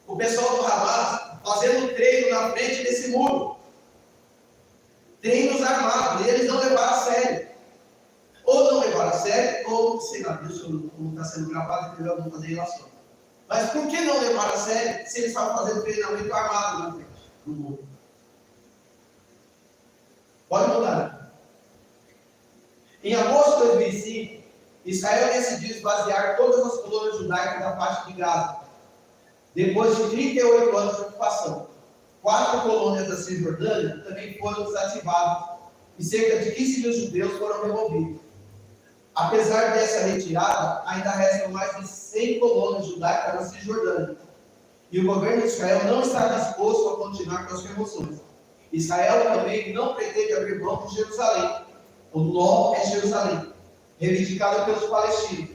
Speaker 1: o pessoal do Hamas fazendo treino na frente desse muro. Treinos armados, e eles não levaram a sério. Ou não levaram a sério, ou, sei lá, isso como está sendo gravado, eles vão fazer relação. Mas por que não levaram a sério se eles estavam fazendo treinamento armado na frente do muro? Pode mudar. Em agosto de 2005, Israel decidiu esvaziar todas as colônias judaicas da faixa de Gaza, depois de 38 anos de ocupação. 4 colônias da Cisjordânia também foram desativadas e cerca de 15 mil judeus foram removidos. Apesar dessa retirada, ainda restam mais de 100 colônias judaicas na Cisjordânia. E o governo de Israel não está disposto a continuar com as remoções. Israel também não pretende abrir mão de Jerusalém. O nó é Jerusalém, reivindicada pelos palestinos,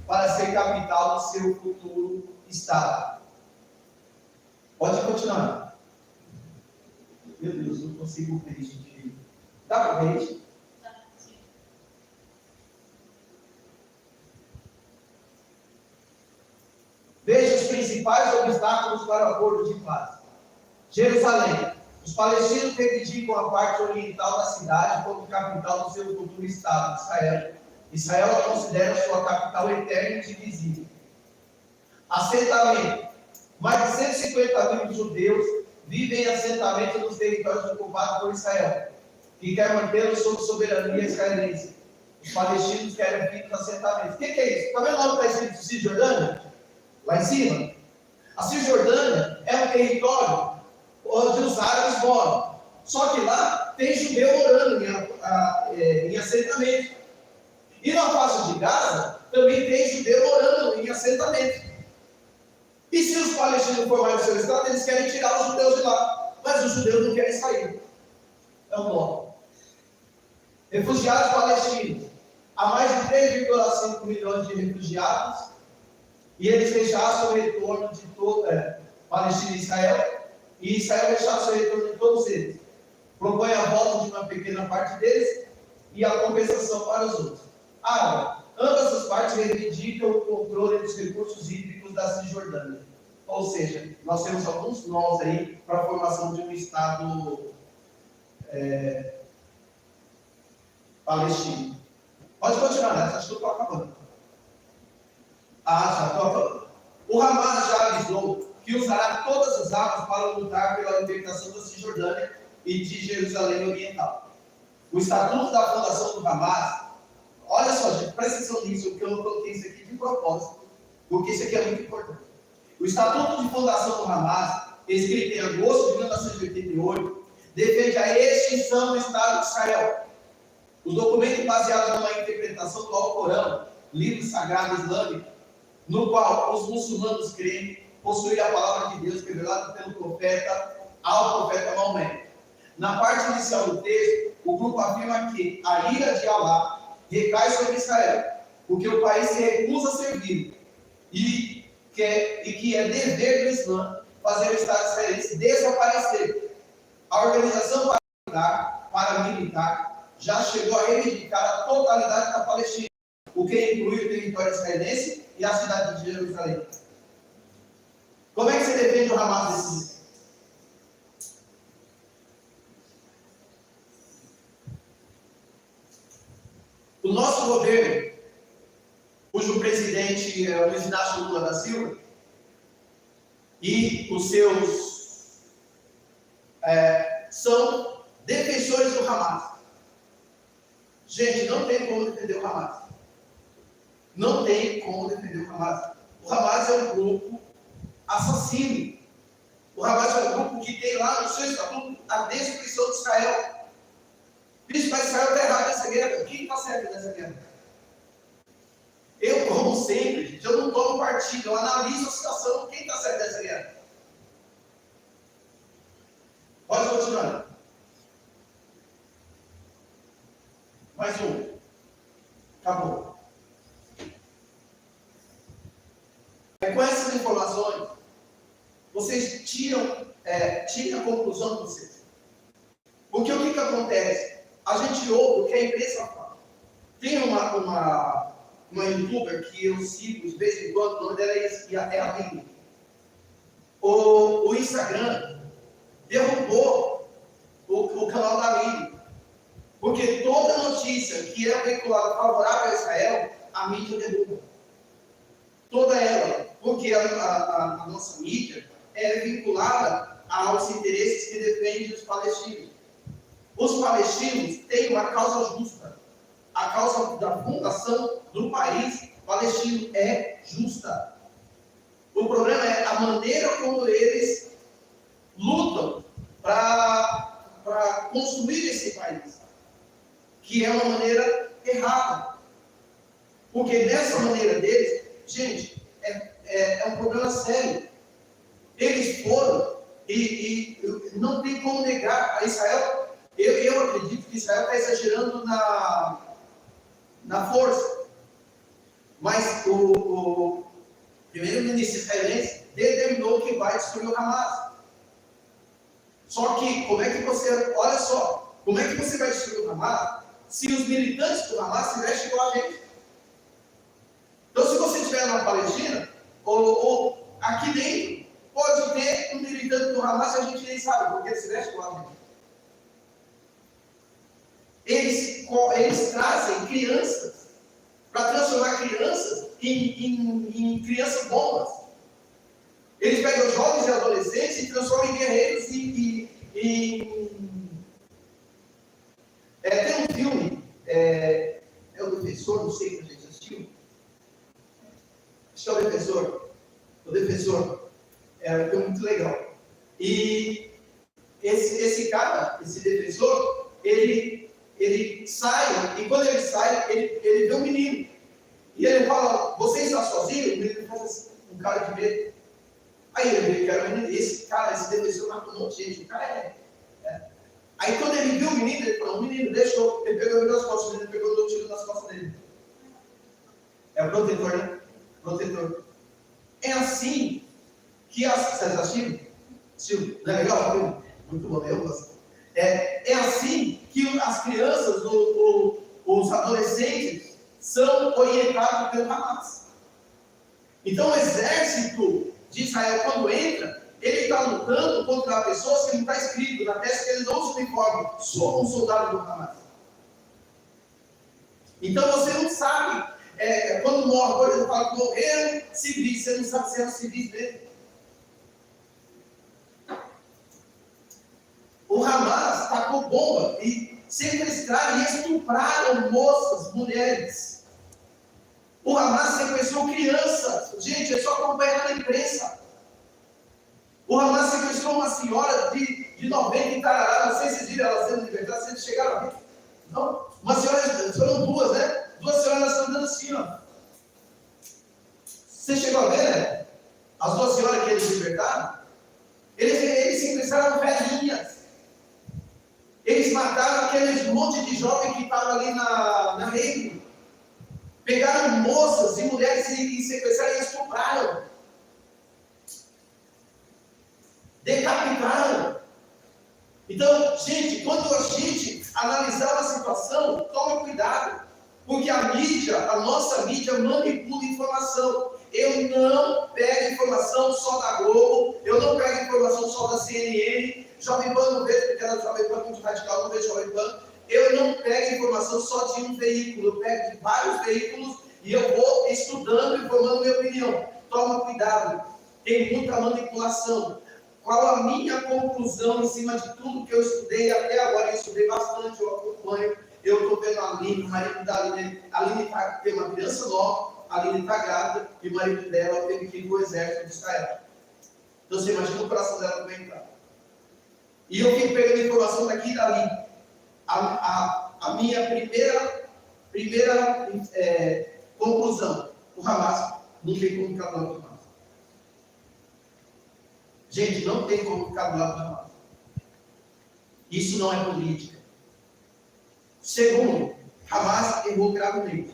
Speaker 1: para ser capital do seu futuro Estado. Pode continuar. Meu Deus, não consigo ver isso. Dá para ver isso? Veja os principais obstáculos para o acordo de paz. Jerusalém. Os palestinos reivindicam a parte oriental da cidade como capital do seu futuro Estado, Israel. Israel a considera sua capital eterna e indivisível. Assentamento. Mais de 150 mil judeus vivem em assentamento nos territórios ocupados por Israel, que quer mantê-los sob soberania israelense. Os palestinos querem fim dos assentamentos. O que é isso? Está vendo lá no está escrito Cisjordânia? Lá em cima? A Cisjordânia é um território onde os árabes moram. Só que lá tem judeu morando em assentamento. E na faixa de Gaza também tem judeu morando em assentamento. E se os palestinos formarem o seu Estado, eles querem tirar os judeus de lá. Mas os judeus não querem sair. É um nó. Refugiados palestinos. Há mais de 3,5 milhões de refugiados. E eles rechaçam o retorno de Palestina e Israel. E Israel rechaça o retorno de todos eles. Propõe a volta de uma pequena parte deles e a compensação para os outros. Ambas as partes reivindicam o controle dos recursos hídricos da Cisjordânia. Ou seja, nós temos alguns nós aí para a formação de um Estado palestino. Pode continuar, né? Acho que eu estou acabando. Já estou acabando. O Hamas já avisou que usará todas as armas para lutar pela libertação da Cisjordânia e de Jerusalém Oriental. O Estatuto da Fundação do Hamas, olha só, gente, presta atenção nisso, porque eu coloquei isso aqui de propósito, porque isso aqui é muito importante. O Estatuto de Fundação do Hamas, escrito em agosto de 1988, defende a extinção do Estado de Israel. O documento baseado numa interpretação do Alcorão, livro sagrado islâmico, no qual os muçulmanos creem, possui a palavra de Deus revelada pelo profeta ao profeta Maomé. Na parte inicial do texto, o grupo afirma que a ira de Alá recai sobre Israel, porque o país se recusa a servir e que é dever do Islã fazer o Estado israelense desaparecer. A organização paramilitar já chegou a reivindicar a totalidade da Palestina, o que inclui o território israelense e a cidade de Jerusalém. Como é que você defende o Hamas desses? O nosso governo, cujo presidente é o Luiz Inácio Lula da Silva, e os seus são defensores do Hamas. Gente, não tem como defender o Hamas. Não tem como defender o Hamas. O Hamas é um grupo assassino. O Hamas é um grupo que tem lá no seu estatuto a destruição de Israel. Isso, mas Israel está errado nessa guerra. Quem está certo nessa guerra? Eu, como sempre, gente, eu não tomo partido, eu analiso a situação. Quem está certo nessa guerra? Pode continuar. Mais um. Acabou. Com essas informações, vocês tiram a conclusão de vocês. Porque o que acontece? A gente ouve o que a imprensa fala. Tem uma youtuber que eu sigo de vez em quando, o nome dela é a Bíblia. O Instagram derrubou o canal da mídia. Porque toda notícia que é veiculada favorável a Israel, a mídia derruba. Toda ela. Porque a nossa mídia é vinculada aos interesses que defendem os palestinos. Os palestinos têm uma causa justa. A causa da fundação do país palestino é justa. O problema é a maneira como eles lutam para construir esse país, que é uma maneira errada. Porque dessa maneira deles, gente, é um problema sério. Eles foram e não tem como negar a Israel. Eu acredito que Israel está exagerando na força. Mas o primeiro-ministro israelense determinou que vai destruir o Hamas. Só que, olha só, como é que você vai destruir o Hamas se os militantes do Hamas se vestem igual a gente? Então, se você estiver na Palestina, ou aqui dentro, pode ter um militante do Hamas e a gente nem sabe, porque ele se veste igual a gente. Eles trazem crianças para transformar crianças em crianças bombas. Eles pegam jovens e adolescentes e transformam em guerreiros tem um filme, é o Defensor, não sei se a gente assistiu. Acho que é o Defensor. O Defensor é um filme muito legal. E esse cara, esse defensor, ele sai, e quando ele sai, ele vê um menino. E ele fala, você está sozinho? O menino faz assim, um cara de medo. Aí ele vê que era um menino, esse defensor matou um monte de gente, o cara é. Aí quando ele viu o menino, ele falou, o menino deixou, ele pegou nas costas, o menino pegou o tiro nas costas dele. É o protetor, né? Protetor. É assim que vocês assistiram? Silvio, não é legal? Muito bom, eu gosto. É assim que as crianças, os adolescentes, são orientados pelo Hamas. Então o exército de Israel, quando entra, ele está lutando contra pessoas que não está escrito na testa que eles não se uniformem. Sou um soldado do Hamas. Então você não sabe, quando morre, por exemplo, fala que morreram civis, você não sabe se eram civis mesmo. O Hamas tacou bomba e sequestraram e estupraram moças, mulheres. O Hamas sequestrou crianças. Gente, é só acompanhar na imprensa. O Hamas sequestrou uma senhora de 90 em Tarará. Não sei se vocês viram ela sendo libertada. Vocês chegaram a ver? Não? Uma senhora, foram duas, né? Duas senhoras andando assim, ó. Você chegou a ver, né? As duas senhoras que eles libertaram? Eles sequestraram velhinhas. Eles mataram aqueles monte de jovens que estavam ali na rede. Pegaram moças e mulheres e sequestraram e estupraram. Decapitaram. Então, gente, quando a gente analisar a situação, tome cuidado. Porque a mídia, a nossa mídia, manipula informação. Eu não pego informação só da Globo, eu não pego informação só da CNN, Jovem Pan não vejo, porque ela é Jovem Pan muito radical, não vejo Jovem Pan. Eu não pego informação só de um veículo, eu pego de vários veículos e eu vou estudando e formando minha opinião. Toma cuidado, tem muita manipulação. Qual a minha conclusão em cima de tudo que eu estudei até agora? Eu estudei bastante, eu acompanho. Eu estou vendo a Aline, o marido da Aline. A Aline tem uma criança nova, a Aline está grávida e o marido dela teve que ir para o exército de Israel. Então você imagina o coração dela como entrar. E eu fico pegando informação daqui e dali. A minha primeira conclusão: o Hamas não tem como ficar do lado do Hamas. Gente, não tem como ficar do lado do Hamas. Isso não é política. Segundo, Hamas errou gravemente.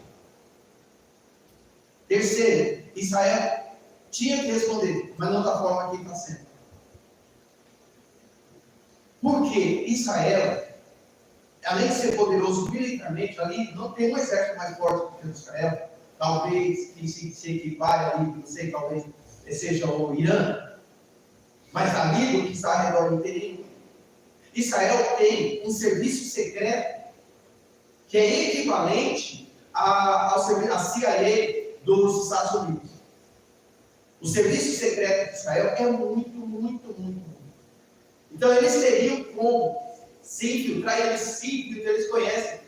Speaker 1: Terceiro, Israel tinha que responder, mas não da forma que está sendo. Porque Israel além de ser poderoso militarmente, ali não tem um exército mais forte do que o de Israel. Talvez que se equipare ali, não sei, talvez seja o Irã. Mas ali do que está ao redor não tem nenhum. Israel tem um serviço secreto que é equivalente à CIA dos Estados Unidos. O serviço secreto de Israel é muito, muito, muito, muito. Então eles teriam como se infiltrar, eles conhecem.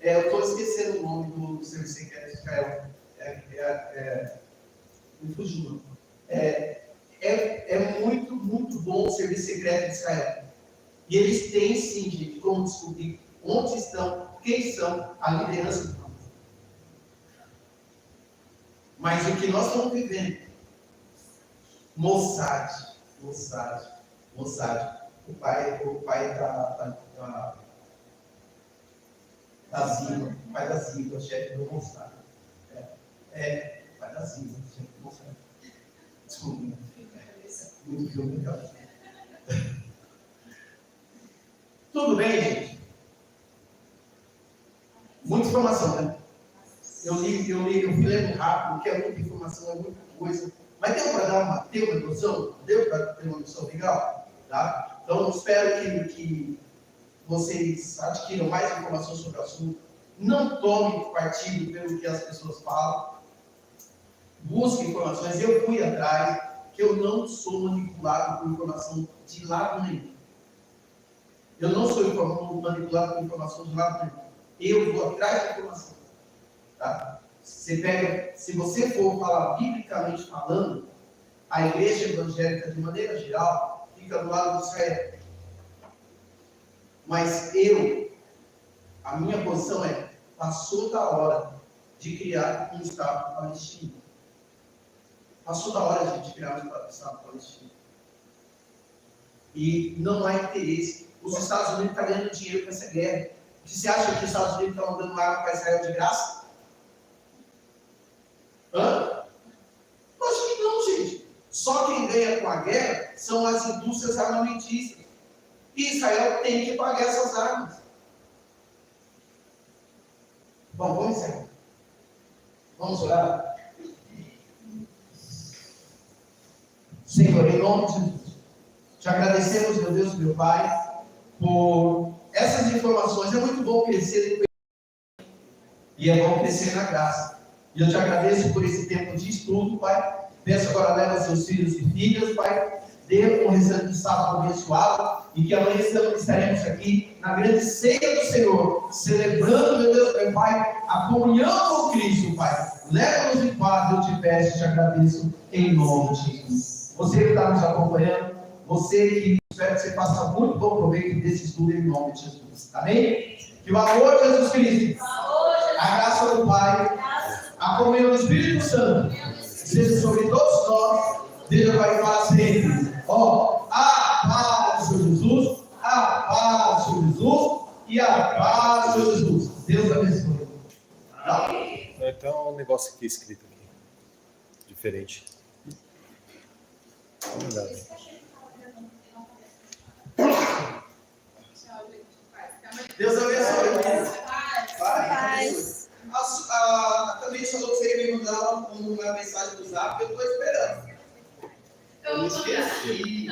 Speaker 1: Eu estou esquecendo o nome do serviço secreto de Israel. Me fugiu. É muito, muito bom o serviço secreto de Israel. E eles têm sim, gente, como descobrir onde estão, quem são a liderança do mundo. Mas o que nós estamos vivendo, Mossad. O pai da Ziva, o pai da Ziva, o chefe do Mossad. O pai da Ziva, o chefe do Mossad. Desculpa. Muito filme, cara. Tudo bem, gente? Muita informação, né? Eu fui lendo rápido, porque é muita informação, é muita coisa. Mas deu para ter uma noção? Deu para ter uma noção legal? Tá? Então, espero que vocês adquiram mais informações sobre o assunto. Não tome partido pelo que as pessoas falam. Busque informações. Eu fui atrás, que eu não sou manipulado por informação de lado nenhum. Eu não sou manipulado por informação de lado nenhum. Eu vou atrás da informação. Tá? Se você for falar biblicamente falando, a igreja evangélica, de maneira geral, fica do lado de Israel. Mas a minha posição é, passou da hora de criar um Estado palestino. Passou da hora de criar um Estado palestino. E não há interesse. Os Estados Unidos estão ganhando dinheiro com essa guerra. Você acha que os Estados Unidos estão dando arma para Israel de graça? Hã? Acho que não, gente. Só quem ganha com a guerra são as indústrias armamentistas. E Israel tem que pagar essas armas. Bom, vamos encerrar. Vamos orar. Senhor, em nome de Jesus, te agradecemos, meu Deus, meu Pai, por essas informações. É muito bom crescer e é bom crescer na graça. E eu te agradeço por esse tempo de estudo, Pai. Peço agora, leva seus filhos e filhas, Pai. Dê um restante de sábado abençoado. E que amanhã estaremos aqui na grande ceia do Senhor, celebrando, meu Deus, meu Pai, a comunhão com Cristo, Pai. Leva-nos em paz, eu te peço e te agradeço em nome de Jesus. Você que está nos acompanhando, você que espero que você faça muito bom proveito desse estudo em nome de Jesus. Amém? Que o amor de Jesus Cristo, a graça do Pai, a comunhão do Espírito Santo, seja sobre todos nós, Deus vai para sempre. A paz do Senhor Jesus, a paz do Senhor Jesus e a paz do Senhor Jesus. Deus abençoe. Tá?
Speaker 4: Então, um negócio aqui escrito aqui, diferente. Vamos dar.
Speaker 1: Deus abençoe.
Speaker 3: Paz.
Speaker 1: Também falou que você ia me mandar uma mensagem do Zap, eu estou esperando. Eu não esqueci.